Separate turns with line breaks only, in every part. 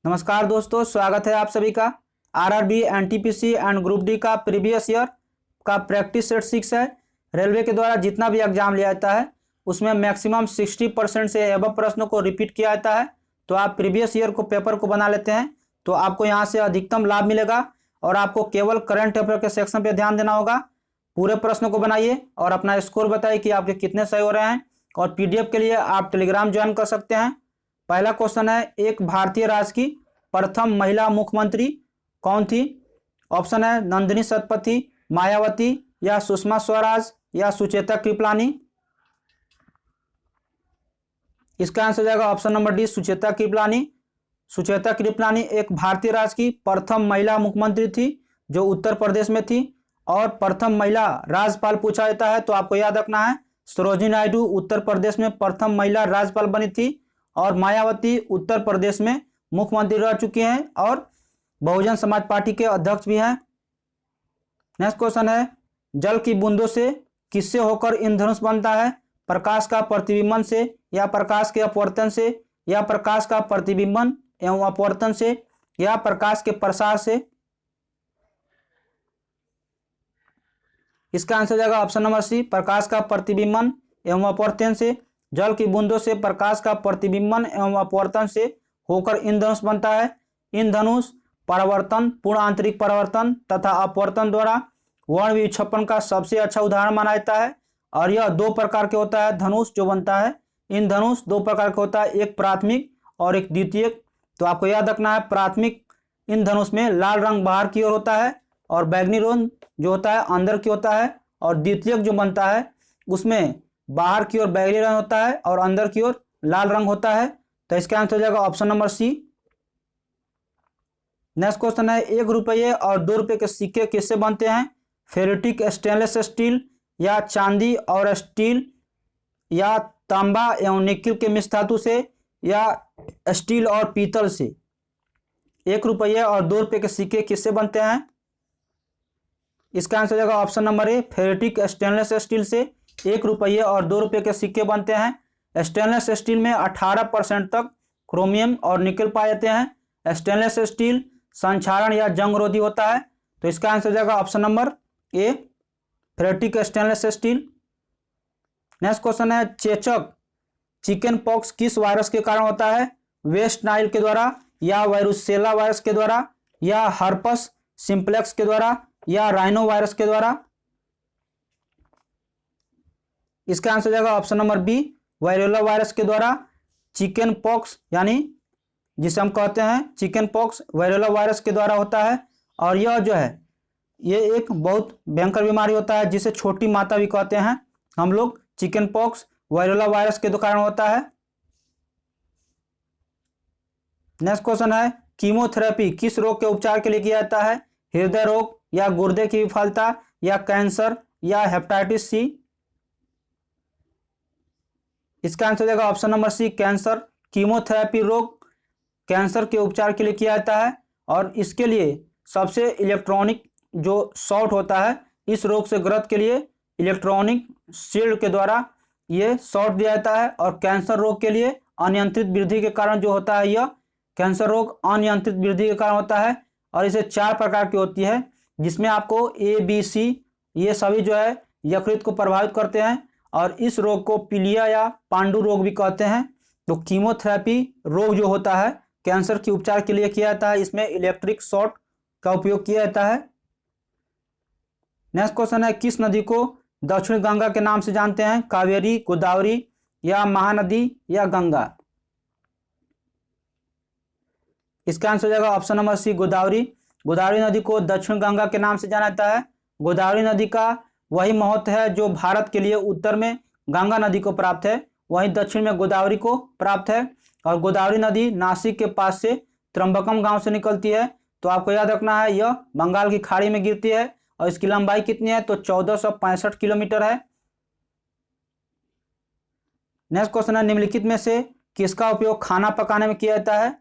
नमस्कार दोस्तों, स्वागत है आप सभी का। RRB, NTPC and group D का प्रीवियस ईयर का प्रैक्टिस सेट 6 है। रेलवे के द्वारा जितना भी एग्जाम लिया जाता है उसमें मैक्सिमम 60% से एबव प्रश्नों को रिपीट किया जाता है। तो आप प्रीवियस ईयर को पेपर को बना लेते हैं तो आपको यहाँ से अधिकतम लाभ मिलेगा और आपको केवल करंट अफेयर के सेक्शन पर ध्यान देना होगा। पूरे प्रश्नों को बनाइए और अपना स्कोर बताइए कि आपके कितने सही हो रहे हैं। और पीडीएफ के लिए आप टेलीग्राम ज्वाइन कर सकते हैं। पहला क्वेश्चन है, एक भारतीय राज्य की प्रथम महिला मुख्यमंत्री कौन थी? ऑप्शन है नंदिनी सतपथी, मायावती या सुषमा स्वराज या सुचेता कृपलानी। इसका आंसर जाएगा option number D, Sucheta Kripalani. Sucheta Kripalani एक भारतीय राज्य की प्रथम महिला मुख्यमंत्री थी जो उत्तर प्रदेश में थी। और प्रथम महिला राज्यपाल पूछा जाता है तो आपको याद रखना है सरोजिनी नायडू उत्तर प्रदेश में प्रथम महिला राज्यपाल बनी थी और मायावती उत्तर प्रदेश में मुख्यमंत्री रह चुकी हैं और बहुजन समाज पार्टी के अध्यक्ष भी हैं। नेक्स्ट क्वेश्चन है, जल की बूंदों से किससे होकर इंद्रधनुष बनता है? प्रकाश का प्रतिबिंबन से या प्रकाश के अपवर्तन से या प्रकाश का प्रतिबिंबन एवं अपवर्तन से या प्रकाश के प्रसार से। इसका आंसर जाएगा ऑप्शन नंबर सी, प्रकाश का प्रतिबिंबन एवं अपवर्तन से। जल की बूंदों से प्रकाश का प्रतिबिंबन एवं अपवर्तन से होकर इंद्रधनुष बनता है। इंद्रधनुष परावर्तन, पूर्ण आंतरिक परावर्तन तथा अपवर्तन द्वारा वर्ण विक्षेपण का सबसे अच्छा उदाहरण माना जाता है। और यह दो प्रकार के होता है। धनुष जो बनता है, इंद्रधनुष दो प्रकार का होता है, एक प्राथमिक और एक द्वितीयक। तो आपको याद रखना है प्राथमिक इंद्रधनुष में लाल रंग बाहर की ओर होता है और बैगनी रंग जो होता है अंदर की होता है। और द्वितीयक जो बनता है उसमें बाहर की ओर बैगनी रंग होता है और अंदर की ओर लाल रंग होता है। तो इसका आंसर हो जाएगा option number C. Next question है, 1 रुपये और 2 रुपये के सिक्के किससे बनते हैं? फेरेटिक स्टेनलेस स्टील या चांदी और स्टील या तांबा एवं निकिल के मिश्र धातु से या स्टील और पीतल से। 1 रुपये और 2 रुपये के सिक्के किससे बनते हैं? इसका आंसर हो जाएगा option number A, ferritic stainless steel से 1 रुपये और 2 रुपये के सिक्के बनते हैं। स्टेनलेस स्टील में 18% तक क्रोमियम और निकल पाए जाते हैं। स्टेनलेस स्टील संक्षारण या जंगरोधी होता है। तो इसका आंसर हो जाएगा option number A, ferritic stainless steel. Next question है, चेचक चिकन पॉक्स किस वायरस के कारण होता है? वेस्ट नाइल के द्वारा या वायरुसेला वायरस के द्वारा या हर्पस सिंप्लेक्स के द्वारा या राइनो वायरस के द्वारा। इसका आंसर हो जाएगा ऑप्शन नंबर बी, वायरोला वायरस के द्वारा। चिकन पॉक्स यानी जिसे हम कहते हैं चिकन पॉक्स वायरोला वायरस के द्वारा होता है। और यह जो है ये एक बहुत भयंकर बीमारी होता है जिसे छोटी माता भी कहते हैं हम लोग। चिकन पॉक्स वायरोला वायरस के कारण होता है। नेक्स्ट क्वेश्चन है, कीमोथेरेपी किस रोग के उपचार के लिए किया जाता है? हृदय रोग या गुर्दे की विफलता या कैंसर या हेपेटाइटिस सी। इसका आंसर हो जाएगा option number C, cancer. Chemotherapy रोग कैंसर के उपचार के लिए किया जाता है और इसके लिए सबसे इलेक्ट्रॉनिक जो शॉट होता है इस रोग से ग्रस्त के लिए इलेक्ट्रॉनिक शील्ड के द्वारा ये शॉट दिया जाता है। और कैंसर रोग के लिए अनियंत्रित वृद्धि के कारण जो होता है यह कैंसर रोग अनियंत्रित वृद्धि के कारण होता है। और इसे 4 प्रकार की होती है जिसमें आपको ए बी सी ये सभी जो है यकृत को प्रभावित करते हैं और इस रोग को पीलिया या पांडु रोग भी कहते हैं। तो कीमोथेरेपी रोग जो होता है कैंसर के उपचार के लिए किया जाता है, इसमें इलेक्ट्रिक शॉट का उपयोग किया जाता है। नेक्स्ट क्वेश्चन है, किस नदी को दक्षिण गंगा के नाम से जानते हैं? कावेरी, गोदावरी या महानदी या गंगा। इसका आंसर हो जाएगा option number C, Godavari. Godavari नदी को दक्षिण गंगा के नाम से जाना जाता है। गोदावरी नदी का वही महत्व है जो भारत के लिए उत्तर में गंगा नदी को प्राप्त है, वहीं दक्षिण में गोदावरी को प्राप्त है। और गोदावरी नदी नासिक के पास से त्र्यंबकम गांव से निकलती है। तो आपको याद रखना है यह बंगाल की खाड़ी में गिरती है और इसकी लंबाई कितनी है? तो 1465 किलोमीटर है। नेक्स्ट क्वेश्चन है, निम्नलिखित में से किसका उपयोग खाना पकाने में किया जाता है?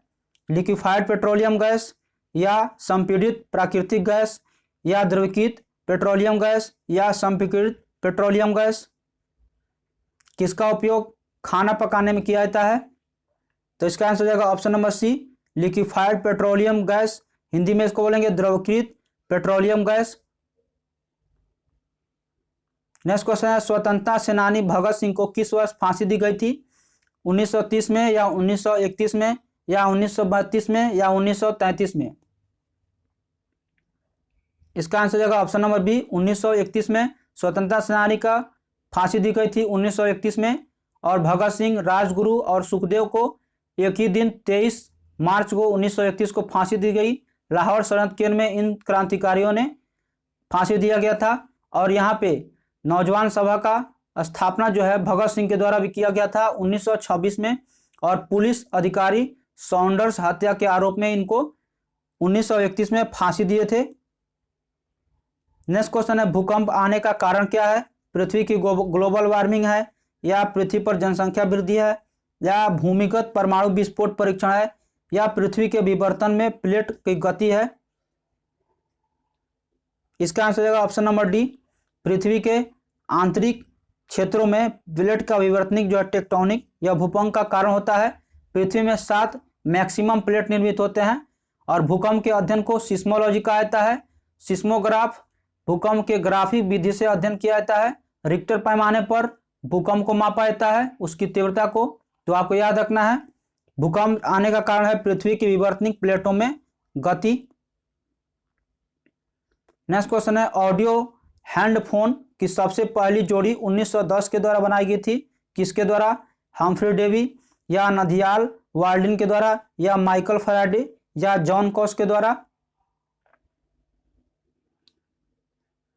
लिक्विफाइड पेट्रोलियम गैस या संपीड़ित प्राकृतिक गैस या द्रवीकृत पेट्रोलियम गैस या संपीड़ित पेट्रोलियम गैस। किसका उपयोग खाना पकाने में किया जाता है? तो इसका आंसर हो जाएगा option number C, liquefied petroleum gas, Hindi में इसको बोलेंगे द्रवीकृत पेट्रोलियम गैस। नेक्स्ट क्वेश्चन है, स्वतंत्रता सेनानी भगत सिंह को किस वर्ष फांसी दी गई थी? 1930 में या 1931 में या 1932 में या 1933 में? इसका आंसर हो जाएगा ऑप्शन नंबर बी, 1931 में स्वतंत्रता सेनानी का फांसी दी गई थी 1931 में। और भगत सिंह, राजगुरु और सुखदेव को एक ही दिन 23 मार्च को 1931 को फांसी दी गई। लाहौर षड्यंत्र केंद्र में इन क्रांतिकारियों ने फांसी दिया गया था। और यहाँ पे नौजवान सभा का स्थापना जो है भगत सिंह के द्वारा भी किया गया था 1926 में। और पुलिस अधिकारी सॉन्डर्स हत्या के आरोप में इनको 1931 में फांसी दिए थे। नेक्स्ट क्वेश्चन है, भूकंप आने का कारण क्या है? पृथ्वी की ग्लोबल वार्मिंग है, या पृथ्वी पर जनसंख्या वृद्धि है, या भूमिगत परमाणु विस्फोट परीक्षण है, या पृथ्वी के विवर्तन में प्लेट की गति है? इसका आंसर हो जाएगा ऑप्शन नंबर डी, पृथ्वी के आंतरिक क्षेत्रों में प्लेट का विवर्तनिक जो है टेक्टोनिक या भूकंप का कारण होता है। पृथ्वी में 7 मैक्सिमम प्लेट निर्मित होते हैं। और भूकंप के अध्ययन को सिस्मोलॉजी कहा जाता है। सिस्मोग्राफ भूकंप के ग्राफिक विधि से अध्ययन किया जाता है। रिक्टर पैमाने पर भूकंप को मापा जाता है, उसकी तीव्रता को। तो आपको याद रखना है, भूकंप आने का कारण है पृथ्वी की विवर्तनिक प्लेटों में गति। नेक्स्ट क्वेश्चन है, ऑडियो हैंडफोन की सबसे पहली जोड़ी 1910 के द्वारा बनाई गई थी। किसके द्वारा? हम्फ्री डेवी, या नथियाल वाल्डिन के द्वारा, या माइकल फैराडे, या जॉन कॉश के द्वारा?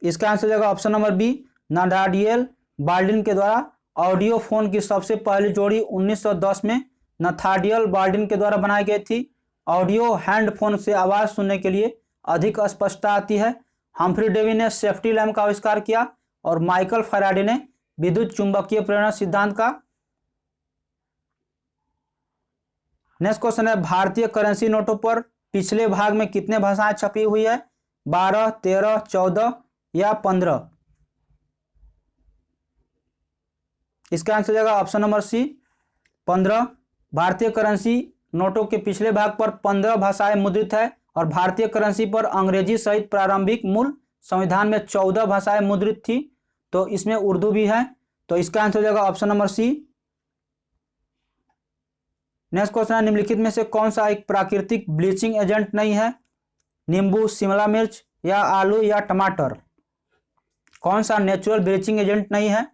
इसका आंसर हो जाएगा ऑप्शन नंबर बी, नथानिएल वाल्डिन के द्वारा। ऑडियो फोन की सबसे पहली जोड़ी 1910 में नथानिएल वाल्डिन के द्वारा बनाई गई थी। ऑडियो हैंडफोन से आवाज सुनने के लिए अधिक स्पष्टता आती है। हम्फ्री डेवी ने सेफ्टी लैम्प का आविष्कार किया और माइकल फैराडे ने विद्युत चुंबकीय प्रेरण सिद्धांत का। नेक्स्ट क्वेश्चन है, भारतीय करेंसी नोटों पर पिछले भाग में कितने भाषाएं छपी हुई है? 12, 13, 14 या 15? इसका आंसर हो जाएगा ऑप्शन नंबर सी, 15। भारतीय करेंसी नोटों के पिछले भाग पर 15 भाषाएं मुद्रित है। और भारतीय करेंसी पर अंग्रेजी सहित प्रारंभिक मूल संविधान में 14 भाषाएं मुद्रित थी। तो इसमें उर्दू भी है। तो इसका आंसर हो जाएगा option number C. Next question है, निम्नलिखित में से कौन सा एक प्राकृतिक ब्लीचिंग एजेंट नहीं है? नींबू, शिमला मिर्च, या आलू, या टमाटर? कौन सा नेचुरल ब्लीचिंग एजेंट नहीं है?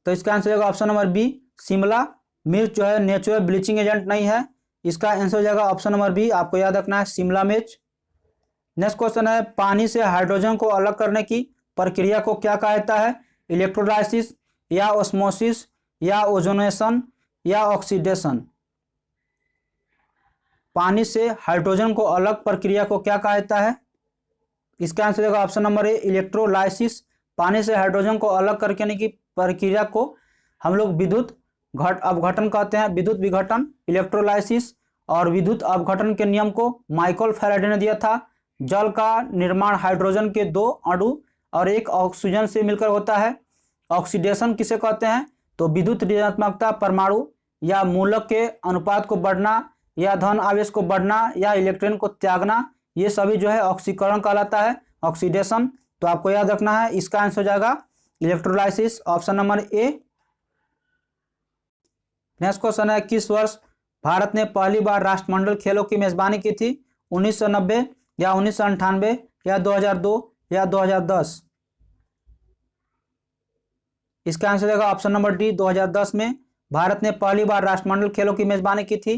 तो इसका आंसर हो जाएगा ऑप्शन नंबर बी, शिमला मिर्च जो है नेचुरल ब्लीचिंग एजेंट नहीं है। इसका आंसर हो जाएगा ऑप्शन नंबर बी, आपको याद रखना है, शिमला मिर्च। नेक्स्ट क्वेश्चन है, पानी से हाइड्रोजन को अलग करने की प्रक्रिया को क्या कहा जाता है? इलेक्ट्रोलाइसिस, या ऑस्मोसिस, या ओजोनेशन, या ऑक्सीडेशन? पानी से हाइड्रोजन को अलग प्रक्रिया को क्या कहा जाता है? इसका आंसर होगा ऑप्शन नंबर ए, इलेक्ट्रोलाइसिस। पानी से हाइड्रोजन को अलग करने की प्रक्रिया को हम लोग विद्युत अपघटन कहते हैं, विद्युत विघटन, इलेक्ट्रोलाइसिस। और विद्युत अपघटन के नियम को माइकल फैराडे ने दिया था। जल का निर्माण हाइड्रोजन के 2 अणु और 1 ऑक्सीजन से मिलकर होता है। ऑक्सीडेशन किसे कहते हैं? तो विद्युत ऋणात्मकता परमाणु या मूलक के अनुपात को बढ़ना, या धन आवेश को बढ़ना, या इलेक्ट्रॉन को त्यागना, ये सभी जो है ऑक्सीकरण कहलाता है, ऑक्सीडेशन। तो आपको याद रखना है, इसका आंसर हो जाएगा electrolysis, option number A. Next question है, किस वर्ष भारत ने पहली बार राष्ट्रमंडल खेलों की मेजबानी की थी? 1990, या 1998, या 2002, या 2010? इसका आंसर होगा ऑप्शन नंबर डी, 2010 में भारत ने पहली बार राष्ट्रमंडल खेलों की मेजबानी की थी।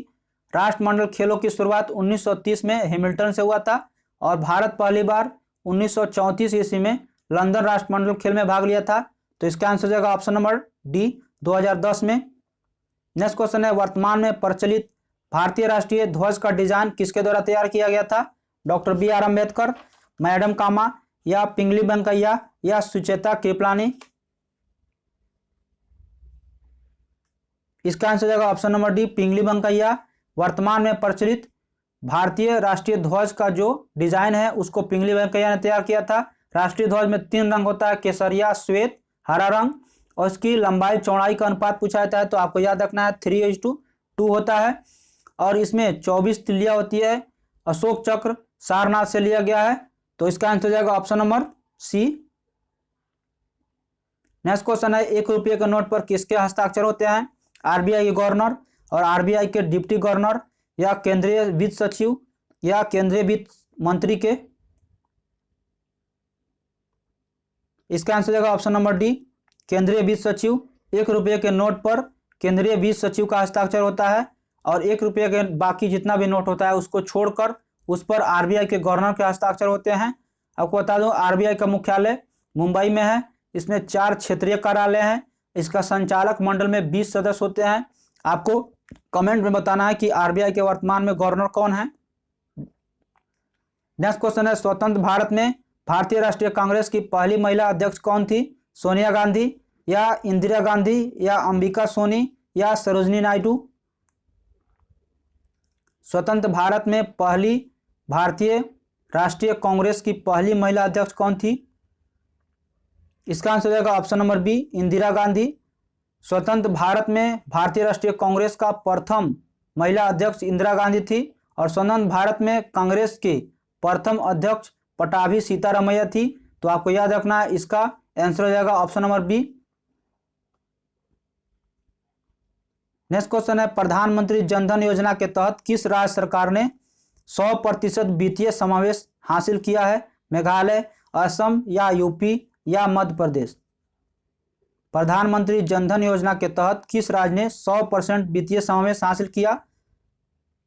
राष्ट्रमंडल खेलों की शुरुआत 1930 में हैमिल्टन से हुआ था। और भारत पहली बार 1934 ईस्वी में लंदन राष्ट्रमंडल खेल में भाग लिया था। तो इसका आंसर हो जाएगा ऑप्शन नंबर डी, 2010 में। नेक्स्ट क्वेश्चन है, वर्तमान में प्रचलित भारतीय राष्ट्रीय ध्वज का डिजाइन किसके द्वारा तैयार किया गया था? Doctor B R. Ambedkar, madam Cama, या पिंगली वेंकैया, या सुचेता कृपलानी? इसका आंसर हो जाएगा ऑप्शन नंबर डी, पिंगली वेंकैया। वर्तमान में प्रचलित भारतीय राष्ट्रीय ध्वज का जो डिजाइन है उसको पिंगली वेंकैया ने तैयार किया था। राष्ट्रीय ध्वज में 3 रंग होता है, केसरिया, श्वेत, हरा रंग। और इसकी लंबाई चौड़ाई का अनुपात पूछा जाता है, तो आपको याद रखना है 3:2 होता है। और इसमें 24 तिल्लियाँ होती है। अशोक चक्र सारनाथ से लिया गया है, तो इसका आंसर हो जाएगा option number C. Next question है, 1 रुपये के नोट पर किसके हस्ताक्षर होते हैं? आरबीआई के गवर्नर और आरबीआई के डिप्टी गवर्नर या केंद्रीय वित्त सचिव या केंद्रीय वित्त मंत्री के? इसका आंसर हो जाएगा ऑप्शन नंबर डी, केंद्रीय वित्त सचिव। 1 रुपये के नोट पर केंद्रीय वित्त सचिव का हस्ताक्षर होता है और 1 रुपये के बाकी जितना भी नोट होता है उसको छोड़कर उस पर आरबीआई के गवर्नर के हस्ताक्षर होते हैं। आपको बता दूं, आरबीआई का मुख्यालय मुंबई में है। इसमें 4 क्षेत्रीय कार्यालय हैं। इसका संचालक मंडल में 20 सदस्य होते हैं। आपको कमेंट में बताना है कि आरबीआई के वर्तमान में गवर्नर कौन है। नेक्स्ट क्वेश्चन है, स्वतंत्र भारत में भारतीय राष्ट्रीय कांग्रेस की पहली महिला अध्यक्ष कौन थी? सोनिया गांधी या इंदिरा गांधी या अंबिका सोनी या सरोजिनी नायडू? स्वतंत्र भारत में पहली भारतीय राष्ट्रीय कांग्रेस की पहली महिला अध्यक्ष कौन थी? इसका आंसर हो जाएगा option number B, Indira Gandhi. स्वतंत्र भारत में भारतीय राष्ट्रीय कांग्रेस का प्रथम महिला अध्यक्ष इंदिरा गांधी थी और स्वतंत्र भारत में कांग्रेस के प्रथम अध्यक्ष पटाभी सीतारमैया थी। तो आपको याद रखना है, इसका आंसर हो जाएगा option number B. Next question है, प्रधानमंत्री जनधन योजना के तहत किस राज्य सरकार ने 100% वित्तीय समावेश हासिल किया है? मेघालय, असम या यूपी या मध्य प्रदेश? प्रधानमंत्री जनधन योजना के तहत किस राज्य ने 100% वित्तीय समावेश हासिल किया?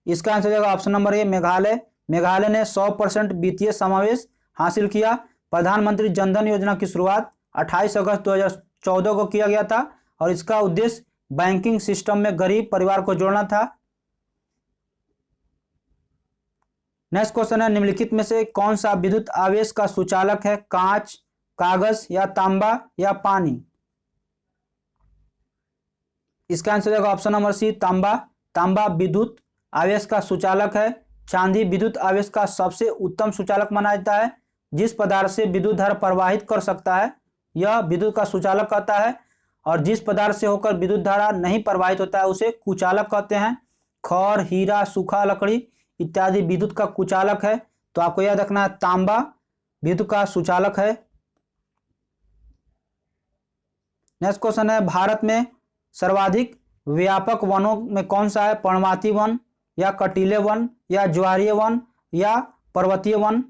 इसका आंसर हो जाएगा option number A, Meghalaya. Meghalaya ने 100% वित्तीय समावेश हासिल किया। प्रधानमंत्री जनधन योजना की शुरुआत 28 अगस्त 2014 को किया गया था और इसका उद्देश्य बैंकिंग सिस्टम में गरीब परिवार को जोड़ना था। नेक्स्ट क्वेश्चन है, निम्नलिखित में से कौन सा विद्युत आवेश का सुचालक है? कांच, कागज या तांबा या पानी? इसका आंसर हो जाएगा ऑप्शन नंबर सी, तांबा। तांबा विद्युत आवेश का सुचालक है। चांदी विद्युत आवेश का सबसे उत्तम सुचालक माना जाता है। जिस पदार्थ से विद्युत धारा प्रवाहित कर सकता है यह विद्युत का सुचालक कहता है और जिस पदार्थ से होकर विद्युत धारा नहीं प्रवाहित होता है उसे कुचालक कहते हैं। खड़, हीरा, सूखा लकड़ी इत्यादि विद्युत का कुचालक है। तो आपको याद रखना है, तांबा विद्युत का सुचालक है। नेक्स्ट क्वेश्चन है, भारत में सर्वाधिक व्यापक वनों में कौन सा है? पर्णपाती वन या कटीले वन या ज्वारीय वन या पर्वतीय वन?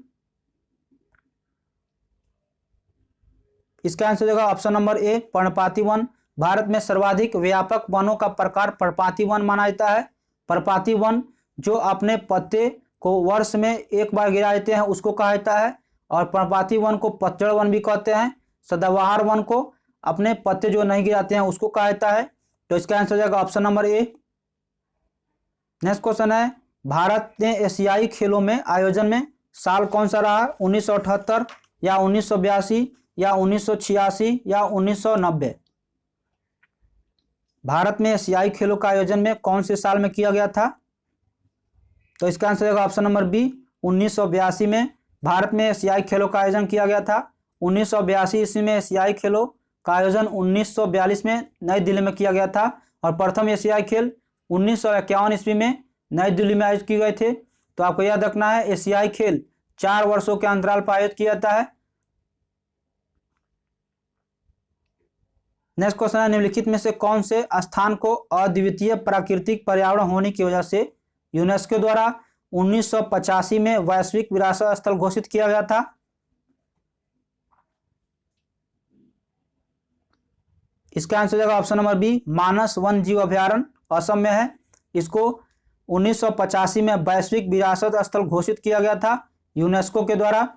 इसका आंसर हो जाएगा ऑप्शन नंबर ए, पर्णपाती वन। भारत में सर्वाधिक व्यापक वनों का प्रकार पर्णपाती वन माना जाता है। पर्णपाती वन जो अपने पत्ते को वर्ष में एक बार गिरा देते हैं उसको कहा जाता है और पर्णपाती वन को पतझड़ वन भी कहते हैं। सदाबहार वन को अपने पत्ते जो नहीं गिराते हैं उसको कहा जाता है। तो इसका आंसर हो जाएगा option number A. Next question है, भारत ने एशियाई खेलों में आयोजन में साल कौन सा रहा? 1978 या 1982 या 1986 या 1990? भारत में एशियाई खेलों का आयोजन में कौन से साल में किया गया था? तो इसका आंसर होगा ऑप्शन नंबर बी, 1982 में भारत में एशियाई खेलों का आयोजन किया गया था। 1982 ईस्वी में एशियाई खेलों का आयोजन 1942 में नई दिल्ली में किया गया था और प्रथम एशियाई खेल 1951 ईस्वी में नई दिल्ली में आयोजित किए गए थे। तो आपको याद रखना है, एशियाई खेल 4 वर्षों के अंतराल पर आयोजित किया जाता है। नेक्स्ट क्वेश्चन है, निम्नलिखित में से कौन से स्थान को अद्वितीय प्राकृतिक पर्यावरण होने की वजह से यूनेस्को द्वारा 1985 में वैश्विक विरासत स्थल घोषित किया गया था? इसका आंसर हो जाएगा ऑप्शन नंबर बी, मानस वन जीव अभ्यारण्य असम में है। इसको 1985 में वैश्विक विरासत स्थल घोषित किया गया था यूनेस्को के द्वारा।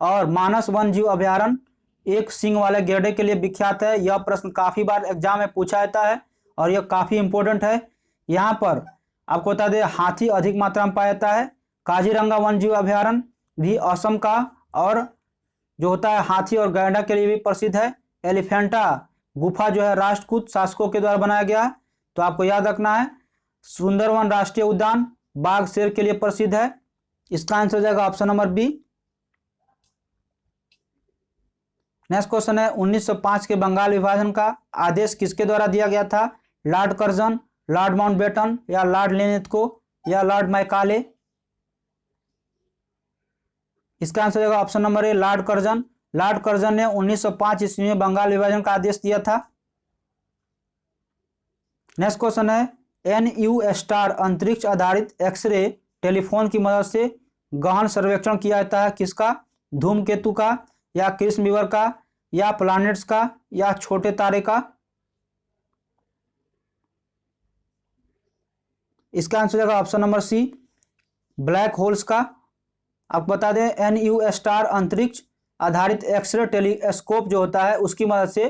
और मानस वन जीव अभ्यारण्य एक सींग वाले गैंडे के लिए विख्यात है। यह प्रश्न काफ़ी बार एग्जाम में पूछा जाता है और यह काफ़ी इंपॉर्टेंट है। यहाँ पर आपको बता दें, हाथी अधिक मात्रा में पाया जाता है। काजीरंगा वन जीव अभ्यारण्य भी असम का और जो होता है हाथी और गैंडा के लिए भी प्रसिद्ध है। एलिफेंटा गुफा जो है राष्ट्रकूट शासकों के द्वारा बनाया गया। तो आपको याद रखना है, सुंदरवन राष्ट्रीय उद्यान बाघ शेर के लिए प्रसिद्ध है। इसका आंसर हो जाएगा option number B. Next question है, 1905 के बंगाल विभाजन का आदेश किसके द्वारा दिया गया था? लॉर्ड कर्जन, लॉर्ड माउंटबेटन या लॉर्ड लेनिथ को? या लॉर्ड मैकाले? इसका आंसर हो जाएगा option number A Lord Curzon. Lord Curzon ने 1905 ईस्वी में बंगाल विभाजन का आदेश दिया था। नेक्स्ट क्वेश्चन है NU स्टार अंतरिक्ष आधारित एक्सरे टेलीफोन की मदद से गहन सर्वेक्षण किया जाता है किसका? धूमकेतु का, या कृष्णविवर का, या प्लैनेट्स का, या छोटे तारे का? इसका आंसर हो जाएगा option number C black holes का। आपको बता दें NU स्टार अंतरिक्ष आधारित एक्सरे टेलीस्कोप जो होता है उसकी मदद से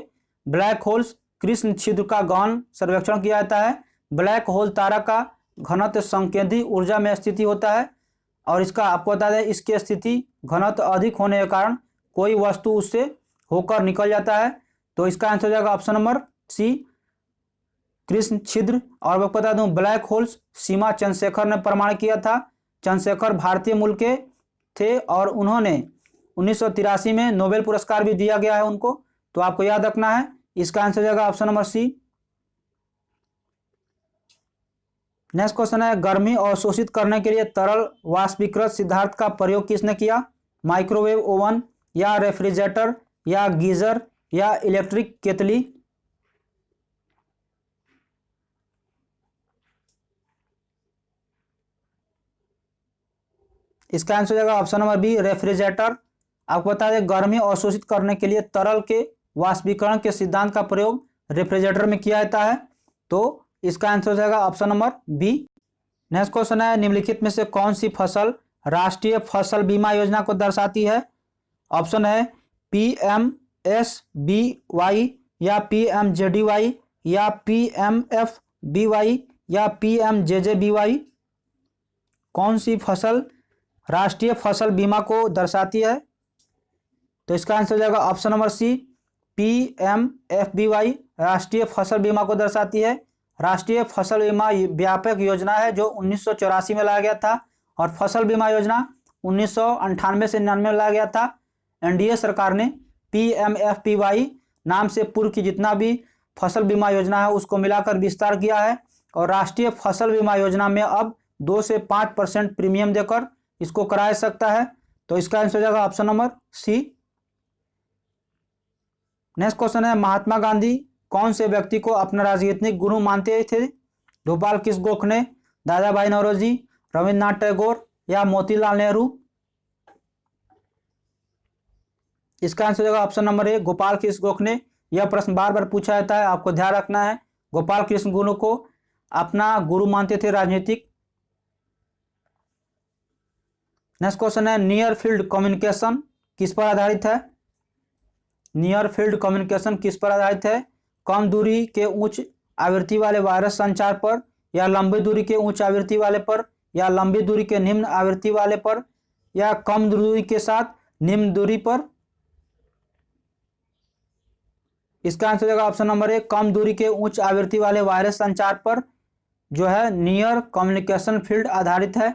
ब्लैक होल्स कृष्ण छिद्र का गहन सर्वेक्षण किया जाता है। ब्लैक होल तारा का घनत्व संकेंद्री ऊर्जा में स्थिति होता है और इसका आपको बता दें इसकी स्थिति घनत्व अधिक होने के कारण कोई वस्तु उससे होकर निकल जाता है। तो इसका आंसर हो जाएगा ऑप्शन नंबर सी कृष्ण छिद्र। और मैं बता दूं ब्लैक होल्स सीमा चंद्रशेखर ने प्रमाण किया था। चंद्रशेखर भारतीय मूल के थे और उन्होंने 1983 में नोबेल पुरस्कार भी दिया गया है उनको, तो आपको याद रखना है। इसका आंसर हो जाएगा option number C. Next question है गर्मी अवशोषित करने के लिए तरल वाष्पीकृत सिद्धांत का प्रयोग किसने किया? माइक्रोवेव ओवन, या रेफ्रिजरेटर, या गीजर, या इलेक्ट्रिक केतली? इसका आंसर हो जाएगा ऑप्शन नंबर बी रेफ्रिजरेटर। आपको बता दें गर्मी अवशोषित करने के लिए तरल के वाष्पीकरण के सिद्धांत का प्रयोग रेफ्रिजरेटर में किया जाता है, तो इसका आंसर हो जाएगा option number B. Next question है निम्नलिखित में से कौन सी फसल राष्ट्रीय फसल बीमा योजना को दर्शाती है? ऑप्शन है PMSBY, या PMJDY, या PMFBY, या PMJJBY? कौन सी फसल राष्ट्रीय फसल बीमा को दर्शाती है? तो इसका आंसर हो जाएगा ऑप्शन नंबर सी PMFBY राष्ट्रीय फसल बीमा को दर्शाती है। राष्ट्रीय फसल बीमा व्यापक योजना है जो 1984 में लाया गया था और फसल बीमा योजना 1998 से 99 में लाया गया था। NDA सरकार ने PMFBY नाम से पूर्व की जितना भी फसल बीमा योजना है उसको मिलाकर विस्तार किया है और राष्ट्रीय फसल बीमा योजना में अब 2 से 5% प्रीमियम देकर इसको कराया सकता है। तो इसका आंसर हो जाएगा option number C. Next question है महात्मा गांधी कौन से व्यक्ति को अपना राजनीतिक गुरु मानते थे? गोपाल कृष्ण गोखले, दादा भाई नौरोजी, रविन्द्रनाथ टैगोर, या मोतीलाल नेहरू? इसका आंसर हो जाएगा option number A Gopal Krishna Gokhale. यह प्रश्न बार बार पूछा जाता है, आपको ध्यान रखना है। गोपाल कृष्ण गुरु को अपना गुरु मानते थे राजनीतिक। नेक्स्ट क्वेश्चन है नियर फील्ड कम्युनिकेशन किस पर आधारित है? नियर फील्ड कम्युनिकेशन किस पर आधारित है? कम दूरी के उच्च आवृत्ति वाले वायरस संचार पर, या लंबी दूरी के उच्च आवृत्ति वाले पर, या लंबी दूरी के निम्न आवृत्ति वाले पर, या कम दूरी के साथ निम्न दूरी पर? इसका आंसर हो जाएगा ऑप्शन नंबर ए कम दूरी के उच्च आवृत्ति वाले वायरस संचार पर जो है नियर कम्युनिकेशन फील्ड आधारित है।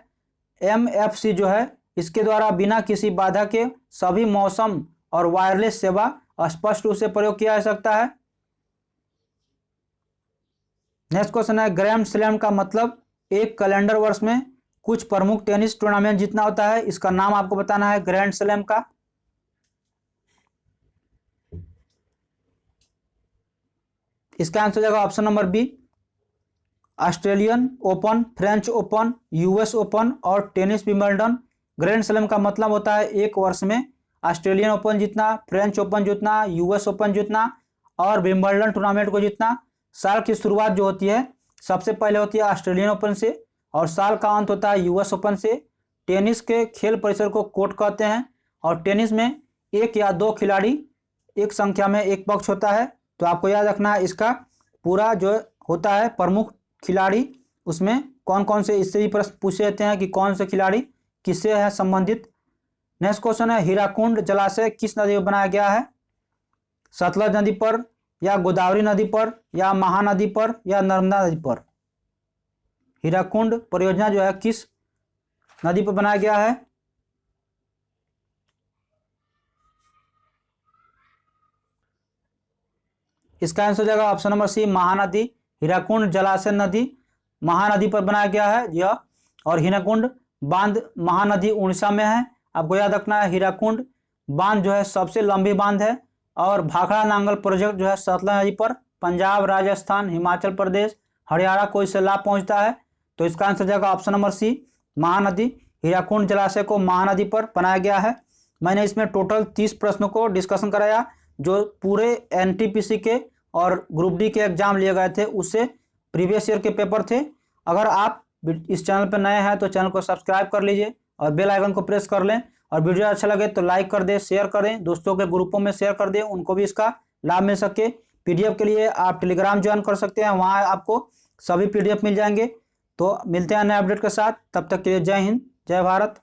MFC जो है इसके द्वारा बिना किसी बाधा के सभी मौसम और वायरलेस सेवा स्पष्ट रूप से प्रयोग किया जा सकता है। नेक्स्ट क्वेश्चन है ग्रैंड स्लैम का मतलब एक कैलेंडर वर्ष में कुछ प्रमुख टेनिस टूर्नामेंट जीतना होता है। इसका नाम आपको बताना है ग्रैंड स्लैम का। इसका आंसर हो जाएगा option number B Australian Open, French Open, US Open और टेनिस विंबलडन। ग्रैंड स्लैम का मतलब होता है एक वर्ष में ऑस्ट्रेलियन ओपन जीतना, फ्रेंच ओपन जीतना, US ओपन जीतना और विंबलडन टूर्नामेंट को जीतना। साल की शुरुआत जो होती है सबसे पहले होती है ऑस्ट्रेलियन ओपन से और साल का अंत होता है US ओपन से। टेनिस के खेल परिसर को कोर्ट कहते हैं और टेनिस में एक या दो खिलाड़ी एक संख्या में एक पक्ष होता है। तो आपको याद रखना है इसका पूरा जो होता है प्रमुख खिलाड़ी उसमें कौन कौन से, इससे भी प्रश्न पूछे जाते हैं कि कौन से खिलाड़ी किससे है संबंधित। नेक्स्ट क्वेश्चन है हीराकुंड जलाशय किस नदी में बनाया गया है? सतलज नदी पर, या गोदावरी नदी पर, या महानदी पर, या नर्मदा नदी पर? हीराकुंड परियोजना जो है किस नदी पर बनाया गया है? इसका आंसर हो जाएगा option number C Mahanadi. Hirakud जलाशय नदी महानदी पर बनाया गया है। यह और हीराकुंड बांध महानदी उड़ीसा में है। आपको याद रखना है हीराकुंड बांध जो है सबसे लंबी बांध है। और भाखड़ा नांगल प्रोजेक्ट जो है सतलज नदी पर पंजाब, राजस्थान, हिमाचल प्रदेश, हरियाणा को इससे लाभ पहुंचता है। तो इसका आंसर जाएगा option number C, Mahanadi. Hirakud जलाशय को महानदी पर बनाया गया है। मैंने इसमें टोटल 30 प्रश्नों को डिस्कशन कराया जो पूरे एनटीपीसी के और ग्रुप डी के एग्जाम लिए गए थे, उससे प्रीवियस ईयर के पेपर थे। अगर आप इस चैनल पर नए हैं तो चैनल को सब्सक्राइब कर लीजिए और बेल आइकन को प्रेस कर लें। और वीडियो अच्छा लगे तो लाइक कर दें, शेयर करें, दोस्तों के ग्रुपों में शेयर कर दें, उनको भी इसका लाभ मिल सके। पीडीएफ के लिए आप टेलीग्राम ज्वाइन कर सकते हैं, वहाँ आपको सभी पीडीएफ मिल जाएंगे। तो मिलते हैं नए अपडेट के साथ, तब तक के लिए जय हिंद, जय भारत।